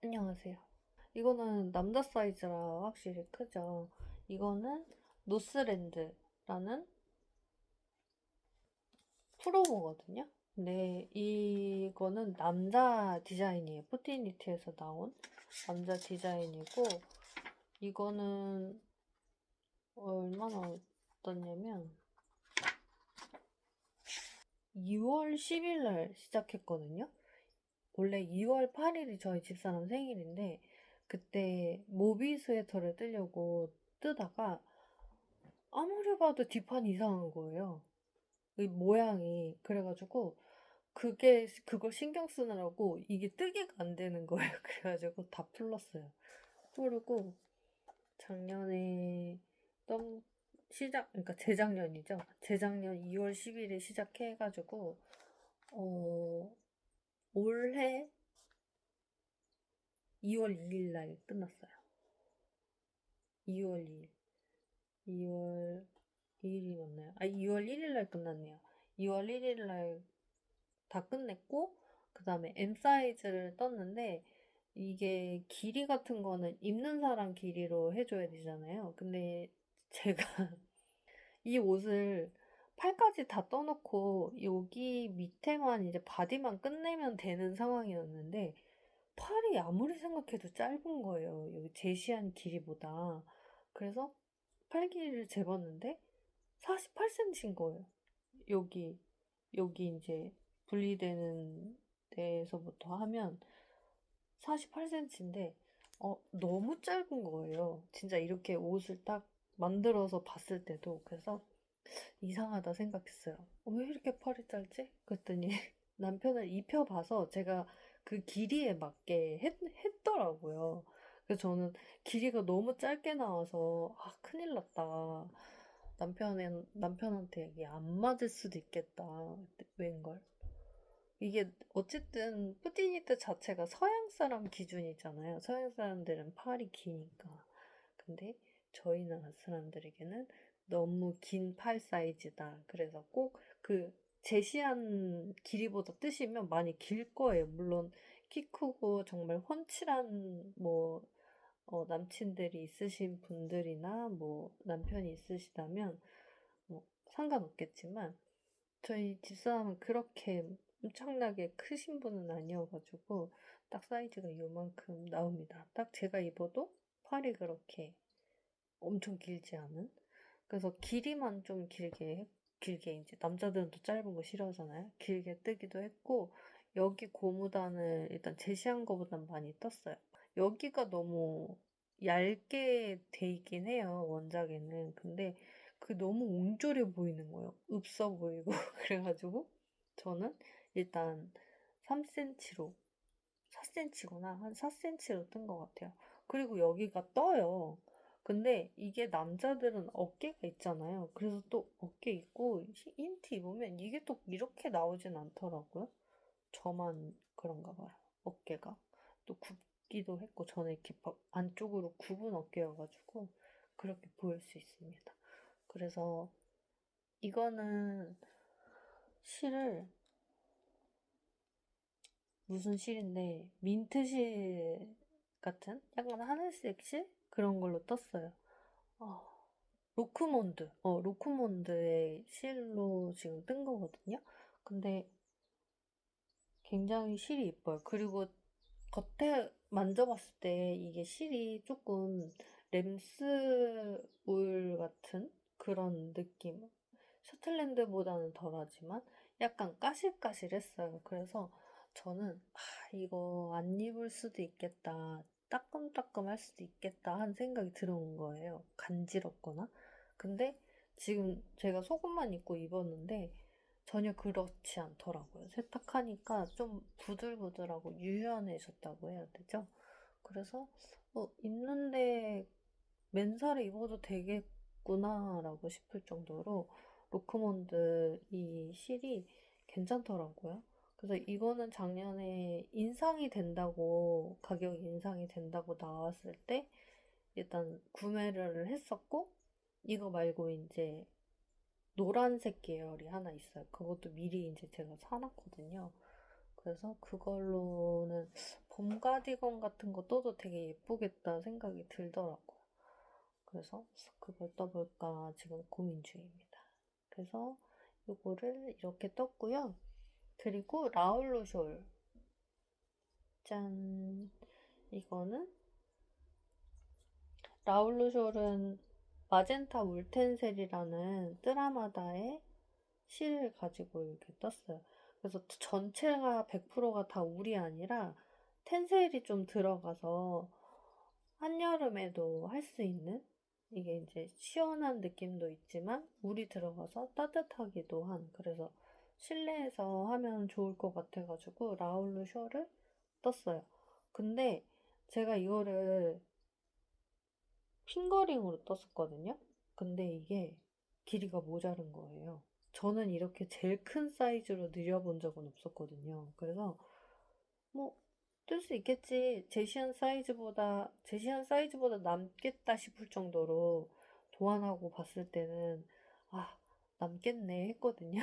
안녕하세요. 이거는 남자 사이즈라 확실히 크죠. 이거는 노스랜드라는 프로모거든요. 근데 이거는 남자 디자인이에요. 푸티니트에서 나온 남자 디자인이고, 이거는 얼마나 떴냐면 2월 10일 날 시작했거든요. 원래 2월 8일이 저희 집사람 생일인데, 그때 모비 스웨터를 뜨려고 뜨다가 아무리 봐도 뒷판이 이상한 거예요. 이 모양이. 그래가지고 그걸 신경 쓰느라고 이게 뜨개가 안 되는 거예요. 그래가지고 다 풀렀어요. 그리고 작년에 떤 그러니까 재작년이죠. 재작년 2월 10일에 시작해가지고 어 올해 2월 2일 날 끝났어요. 2월 2일. 2월 2일이 맞나요? 2월 1일 날 끝났네요. 2월 1일 날 다 끝냈고, 그 다음에 M 사이즈를 떴는데, 이게 길이 같은 거는 입는 사람 길이로 해줘야 되잖아요. 근데 제가 이 옷을 팔까지 다 떠놓고 여기 밑에만 이제 바디만 끝내면 되는 상황이었는데, 팔이 아무리 생각해도 짧은 거예요. 여기 제시한 길이보다. 그래서 팔 길이를 재봤는데 48cm인 거예요. 여기, 여기 이제 분리되는 데에서부터 하면 48cm인데, 너무 짧은 거예요. 진짜 이렇게 옷을 딱 만들어서 봤을 때도. 그래서 이상하다 생각했어요. 왜 이렇게 팔이 짧지? 그랬더니 남편을 입혀봐서 제가 그 길이에 맞게 했더라고요. 그래서 저는 길이가 너무 짧게 나와서, 큰일 났다. 남편한테 이게 안 맞을 수도 있겠다. 웬걸. 이게 어쨌든 푸디니트 자체가 서양 사람 기준이잖아요. 서양 사람들은 팔이 기니까. 근데 저희 나라 사람들에게는 너무 긴 팔 사이즈다. 그래서 꼭 그 제시한 길이보다 뜨시면 많이 길 거예요. 물론 키 크고 정말 훤칠한 남친들이 있으신 분들이나 남편이 있으시다면 상관없겠지만 저희 집사람은 그렇게 엄청나게 크신 분은 아니어가지고 딱 사이즈가 요만큼 나옵니다. 딱 제가 입어도 팔이 그렇게 엄청 길지 않은. 그래서 길이만 좀 길게 이제 남자들은 또 짧은 거 싫어하잖아요. 길게 뜨기도 했고 여기 고무단을 일단 제시한 거보단 많이 떴어요. 여기가 너무 얇게 돼 있긴 해요, 원작에는. 근데 너무 옹졸해 보이는 거예요. 읍서 보이고. 그래가지고 저는 일단 3cm로, 4cm구나. 한 4cm로 뜬 것 같아요. 그리고 여기가 떠요. 근데 이게 남자들은 어깨가 있잖아요. 그래서 또 어깨 있고 인티 입으면 이게 또 이렇게 나오진 않더라고요. 저만 그런가 봐요. 어깨가. 또 굽기도 했고, 저는 이렇게 안쪽으로 굽은 어깨여가지고, 그렇게 보일 수 있습니다. 그래서 이거는 실을, 무슨 실인데, 민트실 같은? 약간 하늘색 실? 그런 걸로 떴어요. 어, 로크몬드의 실로 지금 뜬 거거든요. 근데 굉장히 실이 이뻐요. 그리고 겉에 만져봤을 때 이게 실이 조금 램스 울 같은 그런 느낌. 셔틀랜드보다는 덜하지만 약간 까실까실했어요. 그래서 저는 이거 안 입을 수도 있겠다. 따끔따끔할 수도 있겠다 하는 생각이 들어온 거예요. 간지럽거나. 근데 지금 제가 속옷만 입고 입었는데 전혀 그렇지 않더라고요. 세탁하니까 좀 부들부들하고 유연해졌다고 해야 되죠? 그래서 입는데 맨살에 입어도 되겠구나라고 싶을 정도로 로크몬드 이 실이 괜찮더라고요. 그래서 이거는 작년에 가격 인상이 된다고 나왔을 때 일단 구매를 했었고, 이거 말고 이제 노란색 계열이 하나 있어요. 그것도 미리 이제 제가 사놨거든요. 그래서 그걸로는 봄 가디건 같은 거 떠도 되게 예쁘겠다 생각이 들더라고요. 그래서 그걸 떠볼까 지금 고민 중입니다. 그래서 이거를 이렇게 떴고요. 그리고 라울루숄. 짠. 이거는 라울루숄은 마젠타 울텐셀이라는 뜨라마다의 실을 가지고 이렇게 떴어요. 그래서 전체가 100%가 다 울이 아니라 텐셀이 좀 들어가서 한여름에도 할 수 있는, 이게 이제 시원한 느낌도 있지만 울이 들어가서 따뜻하기도 한, 그래서 실내에서 하면 좋을 것 같아가지고 라울루 쇼를 떴어요. 근데 제가 이거를 핑거링으로 떴었거든요. 근데 이게 길이가 모자른 거예요. 저는 이렇게 제일 큰 사이즈로 늘려본 적은 없었거든요. 그래서 뭐 뜰 수 있겠지. 제시한 사이즈보다 남겠다 싶을 정도로 도안하고 봤을 때는 아, 남겠네 했거든요.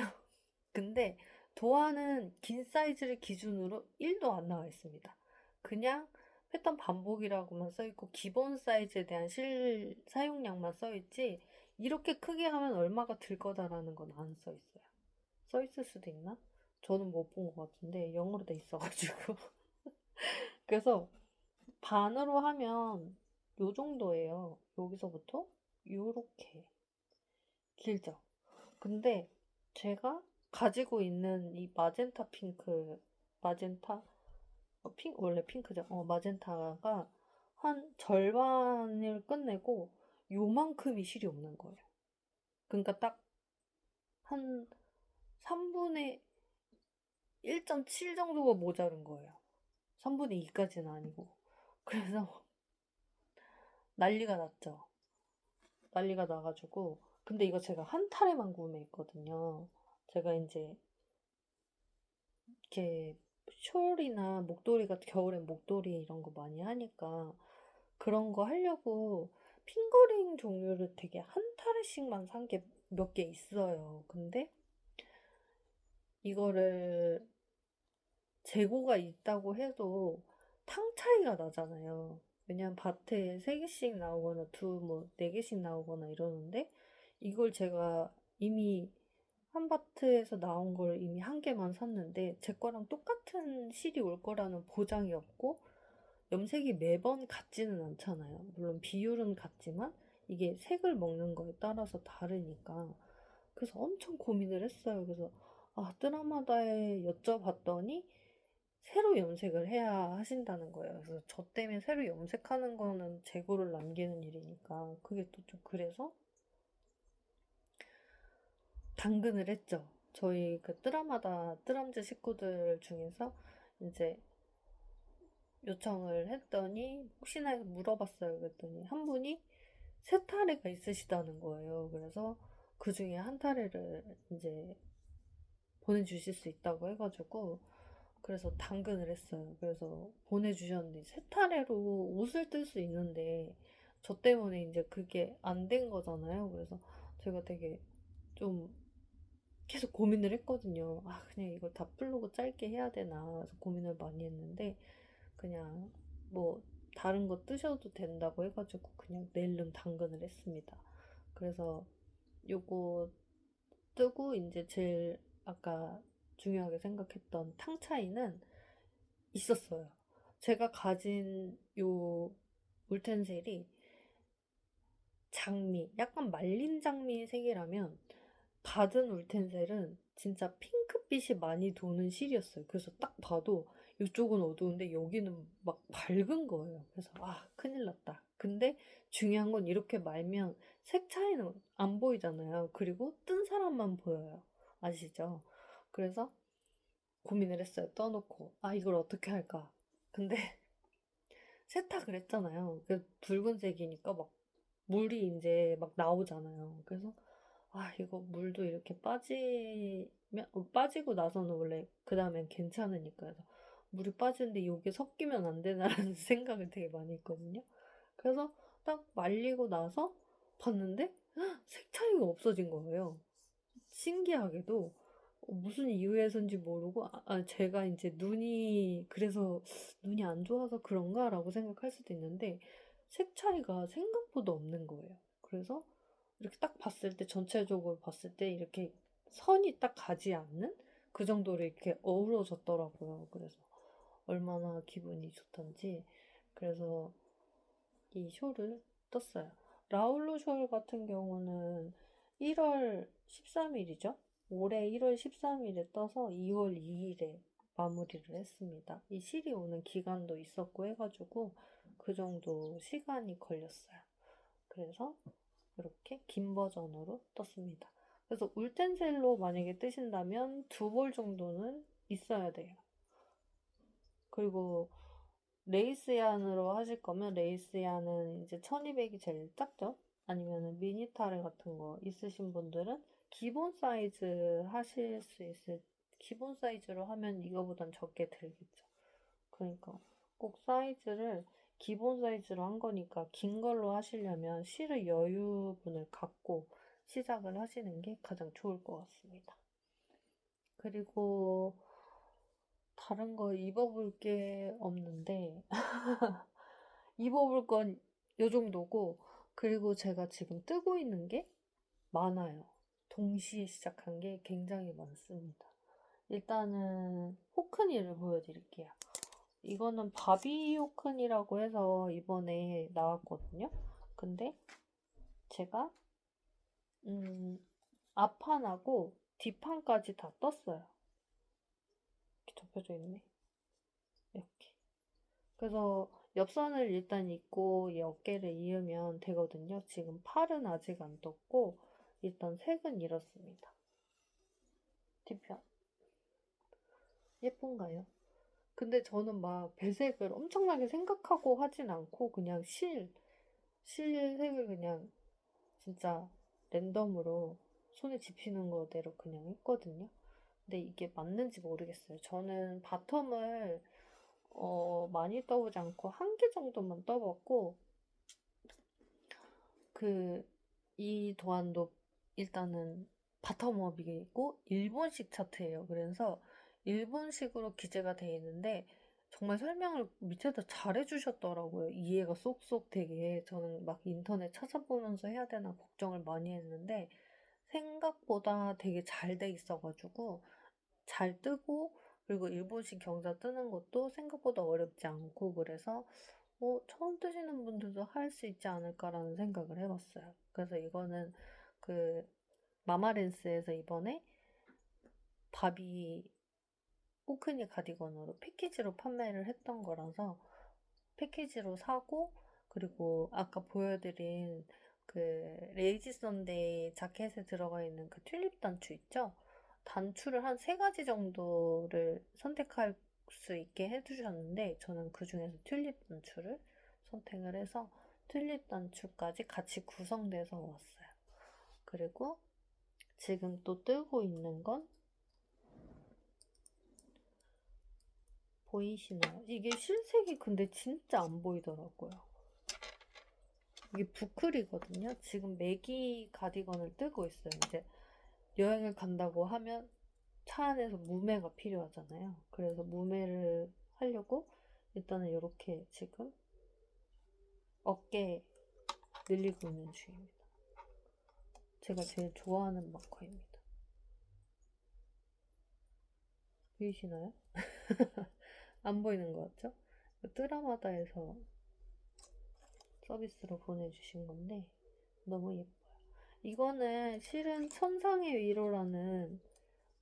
근데 도안은 긴 사이즈를 기준으로 1도 안 나와 있습니다. 그냥 패턴 반복이라고만 써 있고 기본 사이즈에 대한 실 사용량만 써 있지 이렇게 크게 하면 얼마가 들 거다라는 건 안 써 있어요. 써 있을 수도 있나? 저는 못 본 것 같은데 영어로 돼 있어가지고 그래서 반으로 하면 요 정도예요. 여기서부터 요렇게 길죠. 근데 제가 가지고 있는 이 마젠타 핑크, 마젠타? 원래 핑크죠. 마젠타가 한 절반을 끝내고 요만큼이 실이 없는 거예요. 그러니까 딱 한 3분의 1.7 정도가 모자른 거예요. 3분의 2까지는 아니고. 그래서 난리가 났죠. 난리가 나가지고. 근데 이거 제가 한 타레만 구매했거든요. 제가 이제 이렇게 숄이나 목도리가 겨울엔 목도리 이런 거 많이 하니까 그런 거 하려고 핑거링 종류를 되게 한 타레씩만 산 게 몇 개 있어요. 근데 이거를 재고가 있다고 해도 탕 차이가 나잖아요. 왜냐면 밭에 3개씩 나오거나 뭐 4개씩 나오거나 이러는데 이걸 제가 이미 한 바트에서 나온 걸 이미 한 개만 샀는데 제 거랑 똑같은 실이 올 거라는 보장이 없고 염색이 매번 같지는 않잖아요. 물론 비율은 같지만 이게 색을 먹는 거에 따라서 다르니까 그래서 엄청 고민을 했어요. 그래서 뜨라마다에 여쭤봤더니 새로 염색을 해야 하신다는 거예요. 그래서 저 때문에 새로 염색하는 거는 재고를 남기는 일이니까 그게 또 좀 그래서 당근을 했죠. 저희 그 뜨람즈 식구들 중에서 이제 요청을 했더니 혹시나 해서 물어봤어요. 그랬더니 한 분이 세 타래가 있으시다는 거예요. 그래서 그 중에 한 타래를 이제 보내주실 수 있다고 해가지고 그래서 당근을 했어요. 그래서 보내주셨는데 세 타래로 옷을 뜰 수 있는데 저 때문에 이제 그게 안 된 거잖아요. 그래서 제가 되게 좀 계속 고민을 했거든요. 그냥 이걸 다 플르고 짧게 해야 되나. 그래서 고민을 많이 했는데, 그냥 뭐, 다른 거 뜨셔도 된다고 해가지고, 그냥 낼름 당근을 했습니다. 그래서 요거 뜨고, 이제 제일 아까 중요하게 생각했던 탕 차이는 있었어요. 제가 가진 요 울텐셀이 약간 말린 장미 색이라면, 받은 울텐셀은 진짜 핑크빛이 많이 도는 실이었어요. 그래서 딱 봐도 이쪽은 어두운데 여기는 막 밝은 거예요. 그래서 큰일 났다. 근데 중요한 건 이렇게 말면 색 차이는 안 보이잖아요. 그리고 뜬 사람만 보여요. 아시죠? 그래서 고민을 했어요. 떠놓고 이걸 어떻게 할까? 근데 세탁을 했잖아요. 그 붉은색이니까 막 물이 이제 막 나오잖아요. 그래서 이거 물도 이렇게 빠지고 나서는 원래 그 다음엔 괜찮으니까. 그래서 물이 빠지는데 이게 섞이면 안 되나라는 생각을 되게 많이 했거든요. 그래서 딱 말리고 나서 봤는데 색 차이가 없어진 거예요. 신기하게도 무슨 이유에서인지 모르고 제가 이제 그래서 눈이 안 좋아서 그런가라고 생각할 수도 있는데 색 차이가 생각보다 없는 거예요. 그래서 이렇게 딱 봤을 때 전체적으로 봤을 때 이렇게 선이 딱 가지 않는 그 정도로 이렇게 어우러졌더라고요. 그래서 얼마나 기분이 좋던지 그래서 이 쇼를 떴어요. 라울로 쇼 같은 경우는 1월 13일이죠. 올해 1월 13일에 떠서 2월 2일에 마무리를 했습니다. 이 실이 오는 기간도 있었고 해가지고 그 정도 시간이 걸렸어요. 그래서 이렇게 긴 버전으로 떴습니다. 그래서 울텐셀로 만약에 뜨신다면 2벌 정도는 있어야 돼요. 그리고 레이스얀으로 하실 거면 레이스얀은 이제 1200이 제일 작죠? 아니면은 미니타르 같은 거 있으신 분들은 기본 사이즈 하실 수 있을, 기본 사이즈로 하면 이거보단 적게 들겠죠. 그러니까 꼭 사이즈를 기본 사이즈로 한 거니까 긴 걸로 하시려면 실의 여유분을 갖고 시작을 하시는 게 가장 좋을 것 같습니다. 그리고 다른 거 입어볼 게 없는데 입어볼 건 요 정도고 그리고 제가 지금 뜨고 있는 게 많아요. 동시에 시작한 게 굉장히 많습니다. 일단은 호크니를 보여드릴게요. 이거는 바비 호크니라고 해서 이번에 나왔거든요. 근데 제가 앞판하고 뒷판까지 다 떴어요. 이렇게 접혀져 있네. 이렇게. 그래서 옆선을 일단 입고 이 어깨를 이으면 되거든요. 지금 팔은 아직 안 떴고 일단 색은 이렇습니다. 뒷편. 예쁜가요? 근데 저는 막 배색을 엄청나게 생각하고 하진 않고 그냥 실색을 그냥 진짜 랜덤으로 손에 집히는 거대로 그냥 했거든요. 근데 이게 맞는지 모르겠어요. 저는 바텀을 많이 떠보지 않고 한 개 정도만 떠봤고 이 도안도 일단은 바텀업이고 일본식 차트예요. 그래서 일본식으로 기재가 되어 있는데 정말 설명을 밑에다 잘해주셨더라고요. 이해가 쏙쏙 되게. 저는 막 인터넷 찾아보면서 해야 되나 걱정을 많이 했는데 생각보다 되게 잘 돼 있어가지고 잘 뜨고 그리고 일본식 경자 뜨는 것도 생각보다 어렵지 않고 그래서 처음 뜨시는 분들도 할 수 있지 않을까라는 생각을 해봤어요. 그래서 이거는 그 마마렌스에서 이번에 바비 호크니 가디건으로 패키지로 판매를 했던 거라서 패키지로 사고 그리고 아까 보여드린 그 레이지 선데이 자켓에 들어가 있는 그 튤립 단추 있죠? 단추를 한 3가지 정도를 선택할 수 있게 해주셨는데 저는 그 중에서 튤립 단추를 선택을 해서 튤립 단추까지 같이 구성돼서 왔어요. 그리고 지금 또 뜨고 있는 건 보이시나요? 이게 실색이 근데 진짜 안 보이더라고요. 이게 부클이거든요. 지금 매기 가디건을 뜨고 있어요. 이제 여행을 간다고 하면 차 안에서 무매가 필요하잖아요. 그래서 무매를 하려고 일단은 이렇게 지금 어깨에 늘리고 있는 중입니다. 제가 제일 좋아하는 마커입니다. 보이시나요? 안 보이는 것 같죠? 뜨라마다에서 서비스로 보내주신 건데 너무 예뻐요. 이거는 실은 천상의 위로라는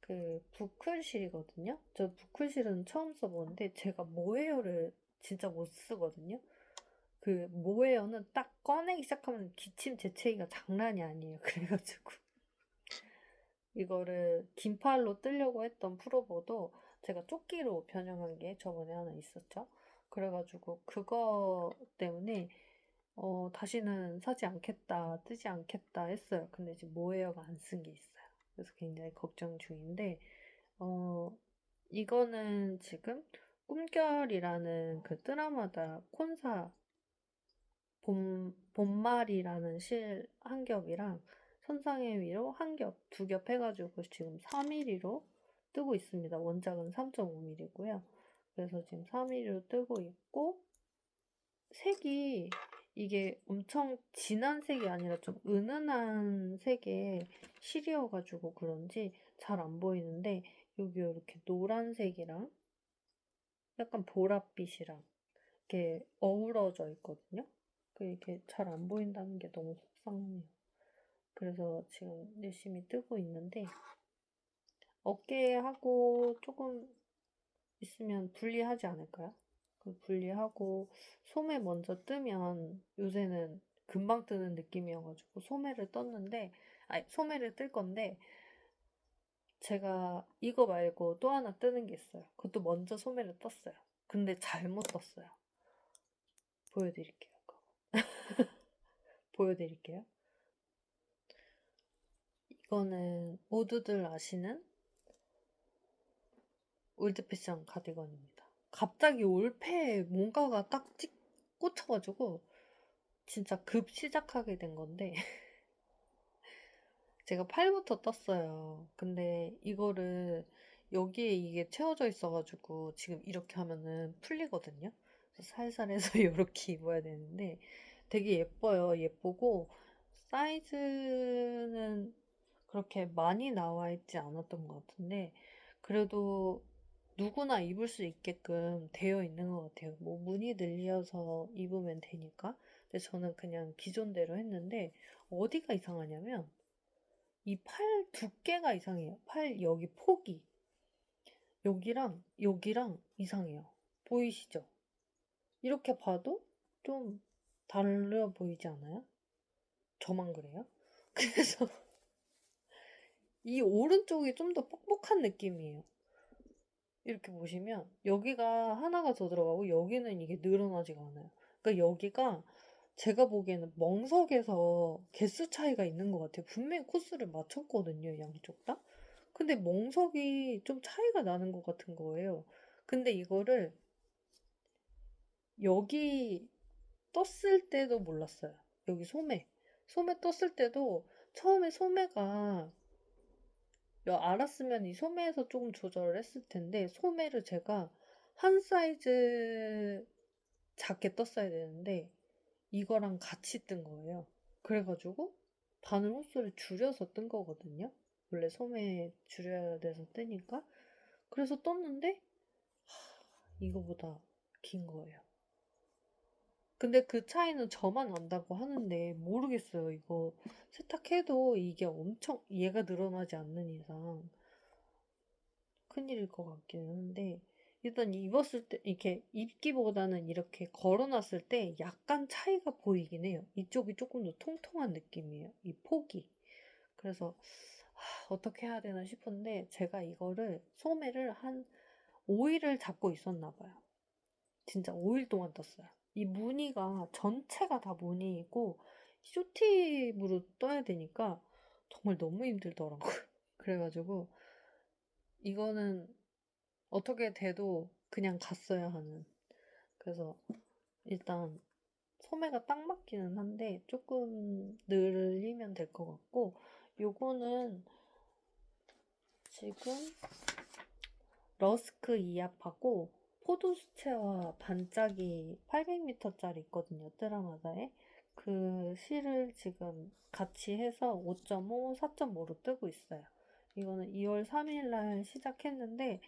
그 부클실이거든요. 저 부클실은 처음 써보는데 제가 모헤어를 진짜 못 쓰거든요. 그 모헤어는 딱 꺼내기 시작하면 기침 재채기가 장난이 아니에요. 그래가지고 이거를 긴팔로 뜨려고 했던 프로보도 제가 조끼로 변형한 게 저번에 하나 있었죠. 그래가지고 그거 때문에 다시는 사지 않겠다, 뜨지 않겠다 했어요. 근데 지금 모헤어가 안 쓴 게 있어요. 그래서 굉장히 걱정 중인데 이거는 지금 꿈결이라는 그 드라마다 콘사 봄말이라는 실 한 겹이랑 천상의 위로 한 겹, 2겹 해가지고 지금 3mm로 뜨고 있습니다. 원작은 3.5mm고요. 그래서 지금 4mm로 뜨고 있고, 색이 이게 엄청 진한 색이 아니라 좀 은은한 색의 실이어가지고 그런지 잘 안 보이는데, 여기 이렇게 노란색이랑 약간 보랏빛이랑 이렇게 어우러져 있거든요. 이게 잘 안 보인다는 게 너무 속상해요. 그래서 지금 열심히 뜨고 있는데, 어깨하고 조금 있으면 분리하지 않을까요? 분리하고 소매 먼저 뜨면 요새는 금방 뜨는 느낌이어가지고 소매를 떴는데, 아니 소매를 뜰 건데, 제가 이거 말고 또 하나 뜨는 게 있어요. 그것도 먼저 소매를 떴어요. 근데 잘못 떴어요. 보여드릴게요. 보여드릴게요. 이거는 모두들 아시는 올드패션 가디건입니다. 갑자기 올패에 뭔가가 딱 꽂혀가지고 진짜 급 시작하게 된 건데 제가 팔부터 떴어요. 근데 이거를 여기에 이게 채워져 있어가지고 지금 이렇게 하면은 풀리거든요. 그래서 살살 해서 이렇게 입어야 되는데 되게 예뻐요. 예쁘고 사이즈는 그렇게 많이 나와 있지 않았던 것 같은데 그래도 누구나 입을 수 있게끔 되어 있는 것 같아요. 뭐 무늬 늘려서 입으면 되니까. 근데 저는 그냥 기존대로 했는데 어디가 이상하냐면 이 팔 두께가 이상해요. 팔 여기 폭이 여기랑 여기랑 이상해요. 보이시죠? 이렇게 봐도 좀 달라 보이지 않아요? 저만 그래요? 그래서 이 오른쪽이 좀 더 뻑뻑한 느낌이에요. 이렇게 보시면 여기가 하나가 더 들어가고 여기는 이게 늘어나지가 않아요. 그러니까 여기가 제가 보기에는 멍석에서 개수 차이가 있는 것 같아요. 분명히 코스를 맞췄거든요, 양쪽 다. 근데 멍석이 좀 차이가 나는 것 같은 거예요. 근데 이거를 여기 떴을 때도 몰랐어요. 여기 소매. 소매 떴을 때도 처음에 소매가 알았으면 이 소매에서 조금 조절을 했을 텐데 소매를 제가 한 사이즈 작게 떴어야 되는데 이거랑 같이 뜬 거예요. 그래가지고 바늘 호수를 줄여서 뜬 거거든요. 원래 소매 줄여야 돼서 뜨니까. 그래서 떴는데 이거보다 긴 거예요. 근데 그 차이는 저만 안다고 하는데 모르겠어요. 이거 세탁해도 이게 엄청 얘가 늘어나지 않는 이상 큰일일 것 같기는 한데 일단 입었을 때 이렇게 입기보다는 이렇게 걸어놨을 때 약간 차이가 보이긴 해요. 이쪽이 조금 더 통통한 느낌이에요. 이 폭이. 그래서 어떻게 해야 되나 싶은데 제가 이거를 소매를 한 5일을 잡고 있었나 봐요. 진짜 5일 동안 떴어요. 이 무늬가 전체가 다 무늬이고 쇼팁으로 떠야 되니까 정말 너무 힘들더라고요. 그래가지고 이거는 어떻게 돼도 그냥 갔어야 하는. 그래서 일단 소매가 딱 맞기는 한데 조금 늘리면 될 것 같고 요거는 지금 러스크 이압하고 포도수채화 반짝이 800m짜리 있거든요. 뜨라마다에. 그 실을 지금 같이 해서 5.5, 4.5로 뜨고 있어요. 이거는 2월 3일 날 시작했는데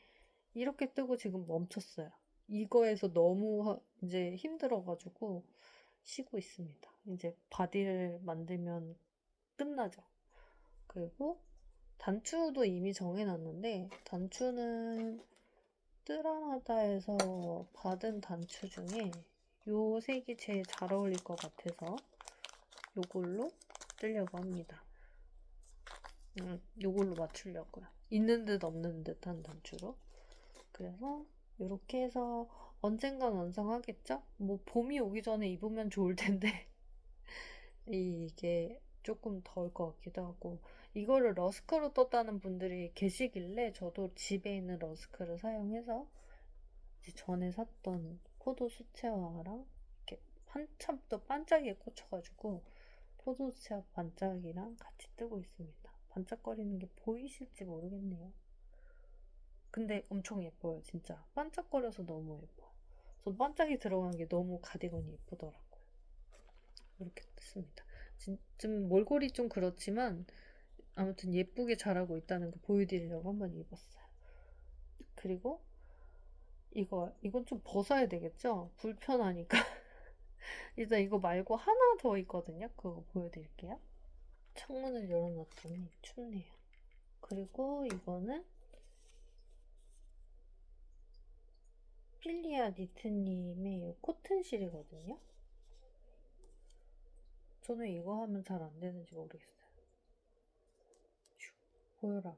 이렇게 뜨고 지금 멈췄어요. 이거에서 너무 이제 힘들어가지고 쉬고 있습니다. 이제 바디를 만들면 끝나죠. 그리고 단추도 이미 정해놨는데 단추는 뜨라마다에서 받은 단추 중에 요 색이 제일 잘 어울릴 것 같아서 요걸로 뜨려고 합니다. 요걸로 맞추려고요. 있는 듯 없는 듯한 단추로. 그래서 이렇게 해서 언젠간 완성하겠죠? 뭐 봄이 오기 전에 입으면 좋을 텐데 이게 조금 더울 것 같기도 하고 이거를 러스크로 떴다는 분들이 계시길래 저도 집에 있는 러스크를 사용해서 이제 전에 샀던 포도 수채화랑 이렇게 한참 또 반짝이에 꽂혀가지고 포도 수채화 반짝이랑 같이 뜨고 있습니다. 반짝거리는 게 보이실지 모르겠네요. 근데 엄청 예뻐요, 진짜. 반짝거려서 너무 예뻐. 전 반짝이 들어간 게 너무 가디건이 예쁘더라고요. 이렇게 뜯습니다. 좀 몰골이 좀 그렇지만 아무튼 예쁘게 자라고 있다는 거 보여드리려고 한번 입었어요. 그리고 이건 좀 벗어야 되겠죠? 불편하니까. 일단 이거 말고 하나 더 있거든요. 그거 보여드릴게요. 창문을 열어놨더니 춥네요. 그리고 이거는 필리아 니트님의 코튼실이거든요. 저는 이거 하면 잘 안 되는지 모르겠어요. 보여라.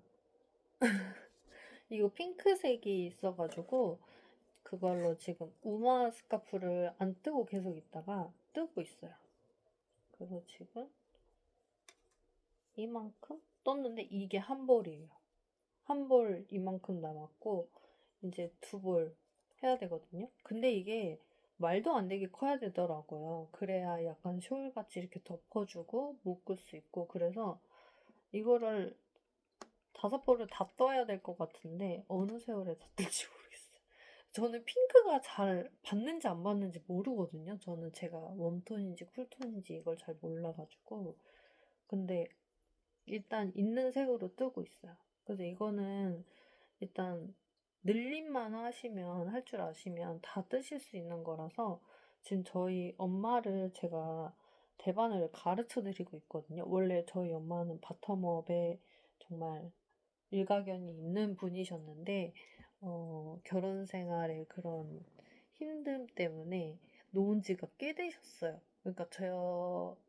이거 핑크색이 있어가지고 그걸로 지금 우마 스카프를 안 뜨고 계속 있다가 뜨고 있어요. 그래서 지금 이만큼 떴는데 이게 한 볼이에요. 한 볼 이만큼 남았고 이제 두 볼 해야 되거든요. 근데 이게 말도 안 되게 커야 되더라고요. 그래야 약간 숄같이 이렇게 덮어주고 묶을 수 있고 그래서 이거를 5벌을 다 떠야 될 것 같은데 어느 세월에 다 뜰지 모르겠어요. 저는 핑크가 잘 받는지 안 받는지 모르거든요. 저는 제가 웜톤인지 쿨톤인지 이걸 잘 몰라가지고 근데 일단 있는 색으로 뜨고 있어요. 그래서 이거는 일단 늘림만 하시면 할 줄 아시면 다 뜨실 수 있는 거라서 지금 저희 엄마를 제가 대바늘 가르쳐 드리고 있거든요. 원래 저희 엄마는 바텀업에 정말 일가견이 있는 분이셨는데 결혼 생활의 그런 힘듦 때문에 놓은 지가 꽤 되셨어요. 그러니까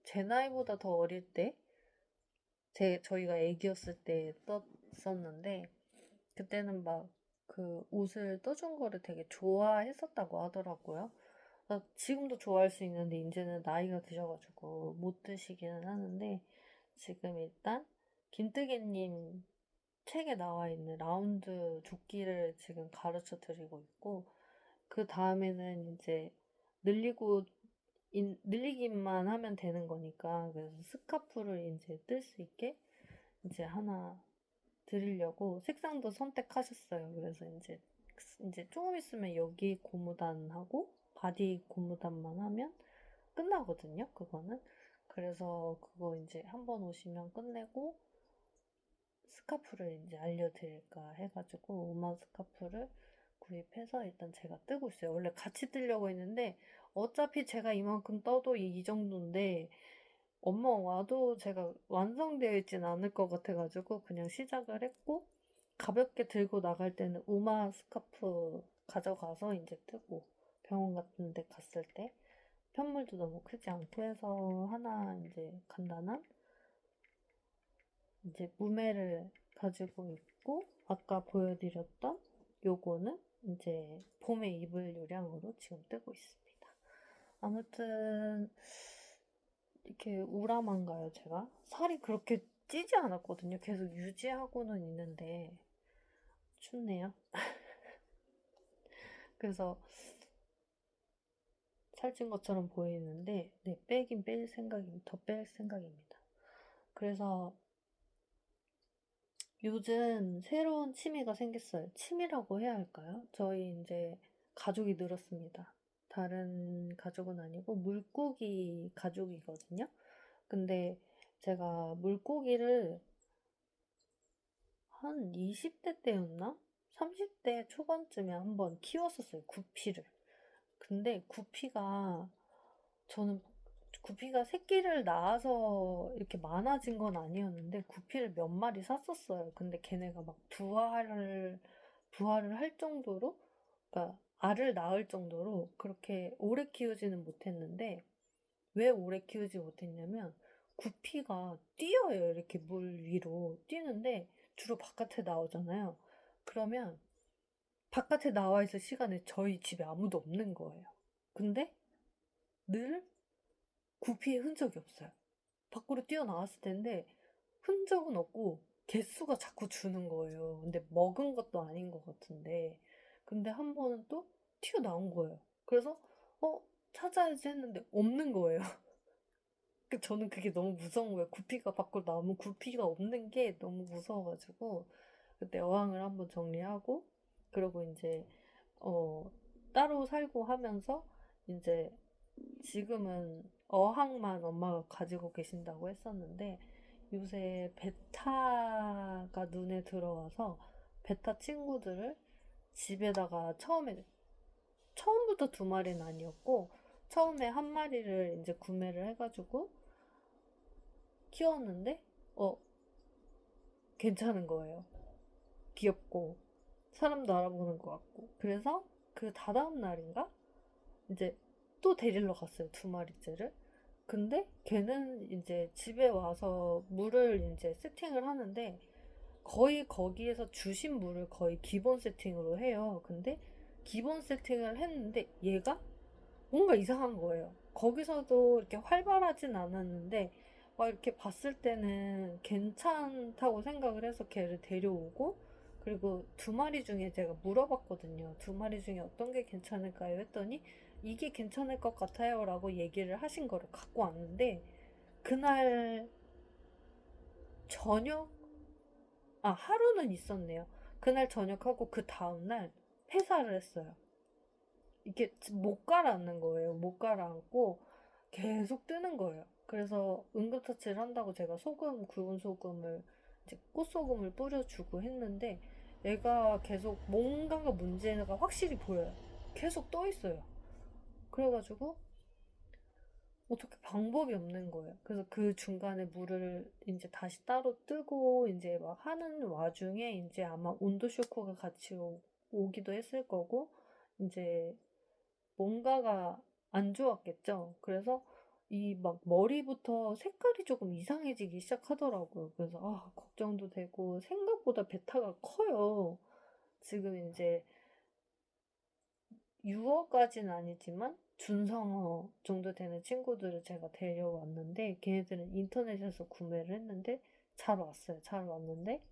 제 나이보다 더 어릴 때 저희가 애기였을 때 떴었는데 그때는 막 그 옷을 떠준 거를 되게 좋아했었다고 하더라고요. 지금도 좋아할 수 있는데 이제는 나이가 드셔가지고 못 드시기는 하는데 지금 일단 김뜨개님 책에 나와 있는 라운드 조끼를 지금 가르쳐 드리고 있고 그 다음에는 이제 늘리고 늘리기만 하면 되는 거니까 그래서 스카프를 이제 뜰 수 있게 이제 하나 드리려고 색상도 선택하셨어요. 그래서 이제 조금 있으면 여기 고무단하고 바디 고무단만 하면 끝나거든요. 그거는. 그래서 그거 이제 한번 오시면 끝내고 스카프를 이제 알려드릴까 해가지고 우마 스카프를 구입해서 일단 제가 뜨고 있어요. 원래 같이 뜨려고 했는데 어차피 제가 이만큼 떠도 이 정도인데 엄마 와도 제가 완성되어 있진 않을 것 같아가지고 그냥 시작을 했고 가볍게 들고 나갈 때는 우마 스카프 가져가서 이제 뜨고 병원 같은 데 갔을 때 편물도 너무 크지 않고 해서 하나 이제 간단한 이제 무매를 가지고 있고 아까 보여드렸던 요거는 이제 봄에 입을 요량으로 지금 뜨고 있습니다. 아무튼 이렇게 우람한가요, 제가? 살이 그렇게 찌지 않았거든요. 계속 유지하고는 있는데 춥네요. 그래서 살찐 것처럼 보이는데 네, 빼긴 뺄 생각입니다. 더 뺄 생각입니다. 그래서 요즘 새로운 취미가 생겼어요. 취미라고 해야 할까요? 저희 이제 가족이 늘었습니다. 다른 가족은 아니고 물고기 가족이거든요. 근데 제가 물고기를 한 20대 때였나? 30대 초반쯤에 한번 키웠었어요. 구피를. 근데 저는 구피가 새끼를 낳아서 이렇게 많아진 건 아니었는데 구피를 몇 마리 샀었어요. 근데 걔네가 막 부화를 할 정도로, 그러니까 알을 낳을 정도로 그렇게 오래 키우지는 못했는데 왜 오래 키우지 못했냐면 구피가 뛰어요. 이렇게 물 위로 뛰는데 주로 바깥에 나오잖아요. 그러면 바깥에 나와 있을 시간에 저희 집에 아무도 없는 거예요. 근데 늘 구피의 흔적이 없어요. 밖으로 뛰어나왔을 텐데 흔적은 없고 개수가 자꾸 주는 거예요. 근데 먹은 것도 아닌 것 같은데 근데 한 번은 또 튀어나온 거예요. 그래서 찾아야지 했는데 없는 거예요. 저는 그게 너무 무서운 거예요. 구피가 밖으로 나오면 구피가 없는 게 너무 무서워가지고 그때 어항을 한번 정리하고 그리고 이제 따로 살고 하면서 이제 지금은 어항만 엄마가 가지고 계신다고 했었는데 요새 베타가 눈에 들어와서 베타 친구들을 집에다가 처음부터 두 마리는 아니었고 처음에 한 마리를 이제 구매를 해가지고 키웠는데 괜찮은 거예요. 귀엽고 사람도 알아보는 것 같고 그래서 그 다다음 날인가 이제 또 데리러 갔어요. 두 마리째를. 근데 걔는 이제 집에 와서 물을 이제 세팅을 하는데 거의 거기에서 주신 물을 거의 기본 세팅으로 해요. 근데 기본 세팅을 했는데 얘가 뭔가 이상한 거예요. 거기서도 이렇게 활발하진 않았는데 막 이렇게 봤을 때는 괜찮다고 생각을 해서 걔를 데려오고 그리고 두 마리 중에 제가 물어봤거든요. 두 마리 중에 어떤 게 괜찮을까요? 했더니 이게 괜찮을 것 같아요 라고 얘기를 하신 거를 갖고 왔는데 그날 저녁 하루는 있었네요. 그날 저녁하고 그 다음날 폐사를 했어요. 이게 못 가라앉는 거예요. 못 가라앉고 계속 뜨는 거예요. 그래서 응급처치를 한다고 제가 굵은 소금을, 이제 꽃소금을 뿌려주고 했는데 얘가 계속 뭔가가 문제가 확실히 보여요. 계속 떠 있어요. 그래가지고 어떻게 방법이 없는 거예요. 그래서 그 중간에 물을 이제 다시 따로 뜨고 이제 막 하는 와중에 이제 아마 온도 쇼크가 같이 오기도 했을 거고 이제 뭔가가 안 좋았겠죠. 그래서 이 막 머리부터 색깔이 조금 이상해지기 시작하더라고요. 그래서 걱정도 되고 생각보다 베타가 커요. 지금 이제 6월까지는 아니지만 준성어 정도 되는 친구들을 제가 데려왔는데 걔네들은 인터넷에서 구매를 했는데 잘 왔어요. 잘 왔는데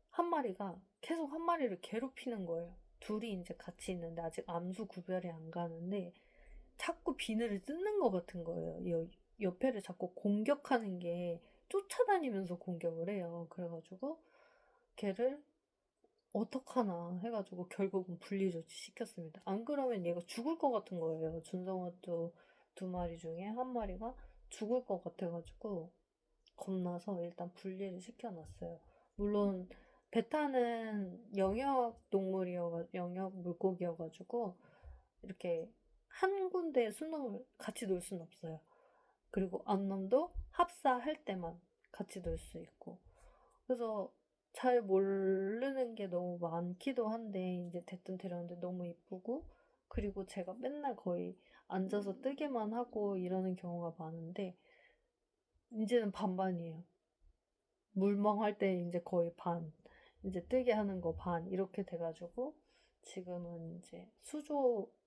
한 마리가 계속 한 마리를 괴롭히는 거예요. 둘이 이제 같이 있는데 아직 암수 구별이 안 가는데 자꾸 비늘을 뜯는 것 같은 거예요. 옆에를 자꾸 공격하는 게 쫓아다니면서 공격을 해요. 그래가지고 걔를 어떡하나 해가지고 결국은 분리조치 시켰습니다. 안 그러면 얘가 죽을 것 같은 거예요. 준성어도 두 마리 중에 한 마리가 죽을 것 같아가지고 겁나서 일단 분리를 시켜놨어요. 물론 베타는 영역 물고기여가지고 이렇게 한 군데 수능을 같이 놀 순 없어요. 그리고 암놈도 합사할 때만 같이 놀 수 있고. 그래서 잘 모르는 게 너무 많기도 한데 이제 대뜸 데려왔는데 너무 이쁘고 그리고 제가 맨날 거의 앉아서 뜨기만 하고 이러는 경우가 많은데 이제는 반반이에요. 물멍할 때 이제 거의 반, 이제 뜨게 하는 거 반, 이렇게 돼가지고, 지금은 이제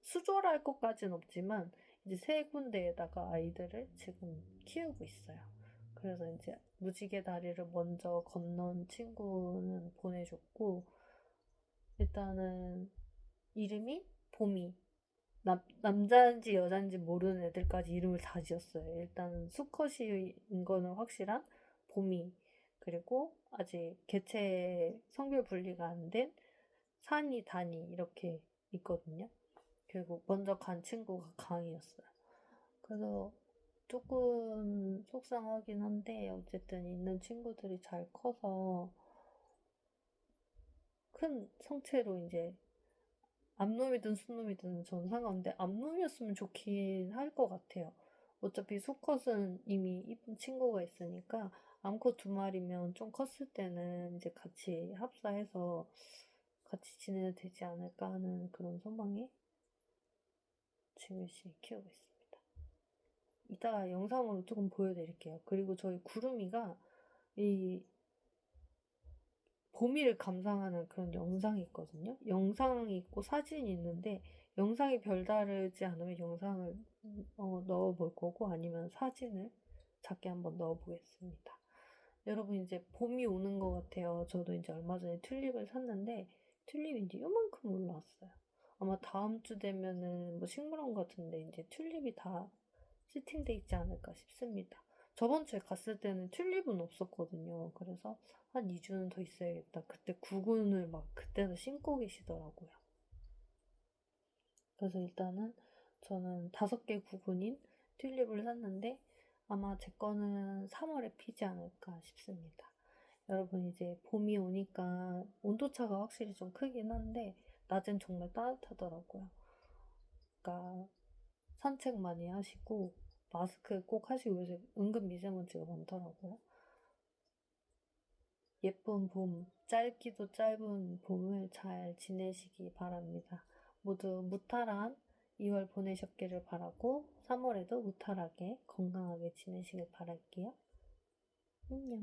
수조랄 것까진 없지만, 이제 세 군데에다가 아이들을 지금 키우고 있어요. 그래서 이제 무지개 다리를 먼저 건넌 친구는 보내줬고, 일단은 이름이 봄이. 남자인지 여자인지 모르는 애들까지 이름을 다 지었어요. 일단 수컷인 거는 확실한 봄이. 그리고 아직 개체 성별 분리가 안 된 산이, 단이 이렇게 있거든요. 결국 먼저 간 친구가 강이었어요. 그래서 조금 속상하긴 한데 어쨌든 있는 친구들이 잘 커서 큰 성체로 이제 암놈이든 순놈이든 전 상관없는데 암놈이었으면 좋긴 할 것 같아요. 어차피 수컷은 이미 이쁜 친구가 있으니까 암컷 두 마리면 좀 컸을 때는 이제 같이 합사해서 같이 지내도 되지 않을까 하는 그런 소망에 지금 열심히 키우고 있습니다. 이따가 영상으로 조금 보여드릴게요. 그리고 저희 구름이가 이 봄이를 감상하는 그런 영상이 있거든요. 영상이 있고 사진이 있는데 영상이 별다르지 않으면 영상을 넣어볼 거고 아니면 사진을 작게 한번 넣어보겠습니다. 여러분 이제 봄이 오는 것 같아요. 저도 이제 얼마 전에 튤립을 샀는데 튤립이 이제 요만큼 올라왔어요. 아마 다음 주 되면은 뭐 식물원 같은데 이제 튤립이 다 세팅돼 있지 않을까 싶습니다. 저번 주에 갔을 때는 튤립은 없었거든요. 그래서 한 2주는 더 있어야겠다. 그때 구근을 막 그때도 신고 계시더라고요. 그래서 일단은 저는 5개 구근인 튤립을 샀는데 아마 제 거는 3월에 피지 않을까 싶습니다. 여러분 이제 봄이 오니까 온도차가 확실히 좀 크긴 한데 낮엔 정말 따뜻하더라고요. 그러니까 산책 많이 하시고 마스크 꼭 하시고 요새 은근 미세먼지가 많더라고요. 예쁜 봄, 짧기도 짧은 봄을 잘 지내시기 바랍니다. 모두 무탈한 2월 보내셨기를 바라고 3월에도 무탈하게 건강하게 지내시길 바랄게요. 안녕.